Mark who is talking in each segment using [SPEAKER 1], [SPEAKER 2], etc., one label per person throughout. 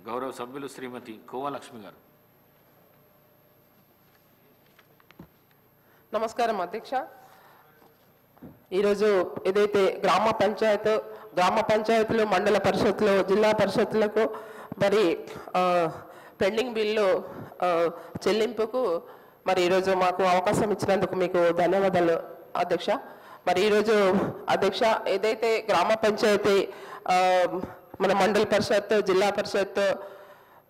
[SPEAKER 1] గౌరవ సభ్యులు శ్రీమతి కోవలక్ష్మి గారు.
[SPEAKER 2] నమస్కారం అధ్యక్ష. ఈరోజు ఏదైతే గ్రామ పంచాయతీలు, మండల పరిషత్లు, జిల్లా పరిషత్లకు మరి పెండింగ్ బిల్లు చెల్లింపుకు మరి ఈరోజు మాకు అవకాశం ఇచ్చినందుకు మీకు ధన్యవాదాలు అధ్యక్ష. మరి ఈరోజు అధ్యక్ష ఏదైతే గ్రామ పంచాయతీ, మన మండల పరిషత్, జిల్లా పరిషత్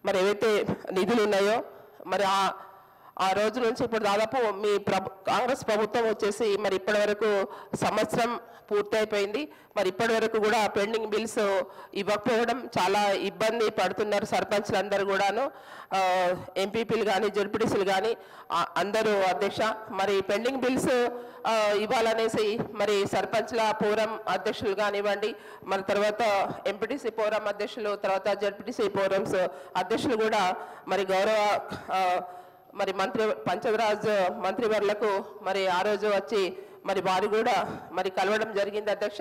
[SPEAKER 2] మరి ఏవైతే నిధులు ఉన్నాయో మరి ఆ రోజు నుంచి ఇప్పుడు దాదాపు మీ కాంగ్రెస్ ప్రభుత్వం వచ్చేసి మరి ఇప్పటి వరకు సంవత్సరం పూర్తి అయిపోయింది. మరి ఇప్పటి వరకు కూడా పెండింగ్ బిల్స్ ఇవ్వకపోవడం చాలా ఇబ్బంది పడుతున్నారు సర్పంచ్లందరూ కూడాను, ఎంపీపీలు కానీ జెడ్పీటీసీలు కానీ అందరూ అధ్యక్ష. మరి పెండింగ్ బిల్స్ ఇవ్వాలనేసి మరి సర్పంచ్ల ఫోరం అధ్యక్షులు కానివ్వండి, మరి తర్వాత ఎంపీటీసీ ఫోరం అధ్యక్షులు, తర్వాత జెడ్పీటీసీ ఫోరమ్స్ అధ్యక్షులు కూడా మరి గౌరవ మరి పంచాయతీరాజ్ మంత్రివర్లకు మరి ఆ రోజు వచ్చి మరి వారు కూడా మరి కలవడం జరిగింది అధ్యక్ష.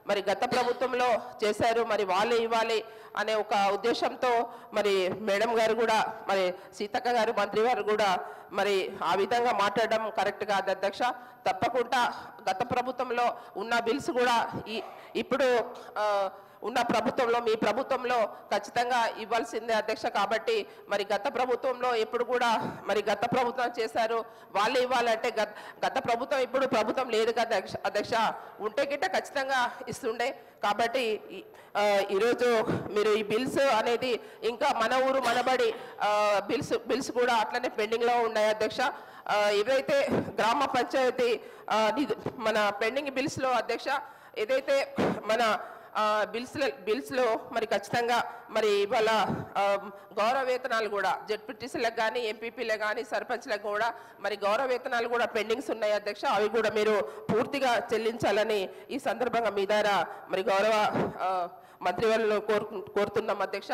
[SPEAKER 2] మరి గత ప్రభుత్వంలో చేశారు, మరి వాళ్ళే ఇవ్వాలి అనే ఒక ఉద్దేశంతో మరి మేడం గారు కూడా, మరి సీతక్క గారు మంత్రి వారు కూడా మరి ఆ విధంగా మాట్లాడడం కరెక్ట్ కాదు అధ్యక్ష. తప్పకుండా గత ప్రభుత్వంలో ఉన్న బిల్స్ కూడా ఇప్పుడు ఉన్న ప్రభుత్వంలో, మీ ప్రభుత్వంలో ఖచ్చితంగా ఇవ్వాల్సిందే అధ్యక్ష. కాబట్టి మరి గత ప్రభుత్వంలో ఎప్పుడు కూడా మరి గత ప్రభుత్వం చేశారు, వాళ్ళు ఇవ్వాలంటే గత ప్రభుత్వం ఇప్పుడు ప్రభుత్వం లేదు కదా అధ్యక్ష, ఉంటే గిట్ట ఖచ్చితంగా ఇస్తుండే. కాబట్టి ఈరోజు మీరు ఈ బిల్స్ అనేది ఇంకా మన ఊరు మనబడి బిల్స్ కూడా అట్లనే పెండింగ్లో ఉన్నాయి అధ్యక్ష. ఏదైతే గ్రామ పంచాయతీ మన పెండింగ్ బిల్స్లో అధ్యక్ష, ఏదైతే మన బిల్స్లో మరి ఖచ్చితంగా మరి ఇవాళ గౌరవ వేతనాలు కూడా జెడ్పీటీసీలకు కానీ, ఎంపీపీలకు కానీ, సర్పంచ్లకు కూడా మరి గౌరవ వేతనాలు కూడా పెండింగ్స్ ఉన్నాయి అధ్యక్ష. అవి కూడా మీరు పూర్తిగా చెల్లించాలని ఈ సందర్భంగా మీ ద్వారా మరి గౌరవ మంత్రివర్యులను కోరుతున్నాం అధ్యక్ష.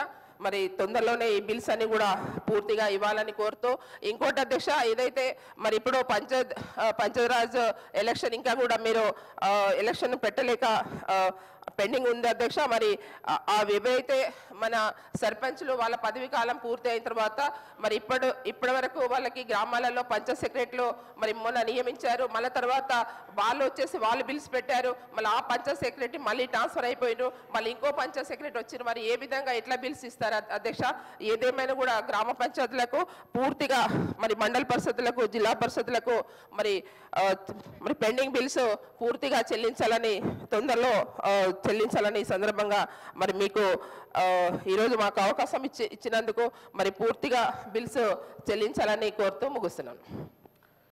[SPEAKER 2] మరి తొందరలోనే ఈ బిల్స్ అన్ని కూడా పూర్తిగా ఇవ్వాలని కోరుతూ, ఇంకోటి అధ్యక్ష ఏదైతే మరి ఇప్పుడు పంచాయతీరాజ్ ఎలక్షన్ ఇంకా కూడా మీరు ఎలక్షన్ పెట్టలేక పెండింగ్ ఉంది అధ్యక్ష. మరి ఏవైతే మన సర్పంచ్లు వాళ్ళ పదవి కాలం పూర్తి అయిన తర్వాత మరి ఇప్పటి వరకు వాళ్ళకి గ్రామాలలో పంచాయత్ సెక్రటరీలు మరి మొన్న నియమించారు, మళ్ళీ తర్వాత వాళ్ళు వచ్చేసి వాళ్ళు బిల్స్ పెట్టారు, మళ్ళీ ఆ పంచాయత్ సెక్రటరీ మళ్ళీ ట్రాన్స్ఫర్ అయిపోయారు, మళ్ళీ ఇంకో పంచాయత్ సెక్రటరీ వచ్చారు. మరి ఏ విధంగా ఎట్లా బిల్స్ ఇస్తారు అధ్యక్ష? ఏదేమైనా కూడా గ్రామ పంచాయతీలకు పూర్తిగా మరి మండల పరిషత్లకు, జిల్లా పరిషత్లకు మరి పెండింగ్ బిల్స్ పూర్తిగా తొందరలో చెల్లించాలని ఈ సందర్భంగా మరి మీకు ఈరోజు మాకు అవకాశం ఇచ్చినందుకు మరి పూర్తిగా బిల్స్ చెల్లించాలని కోరుతూ ముగిస్తున్నాను.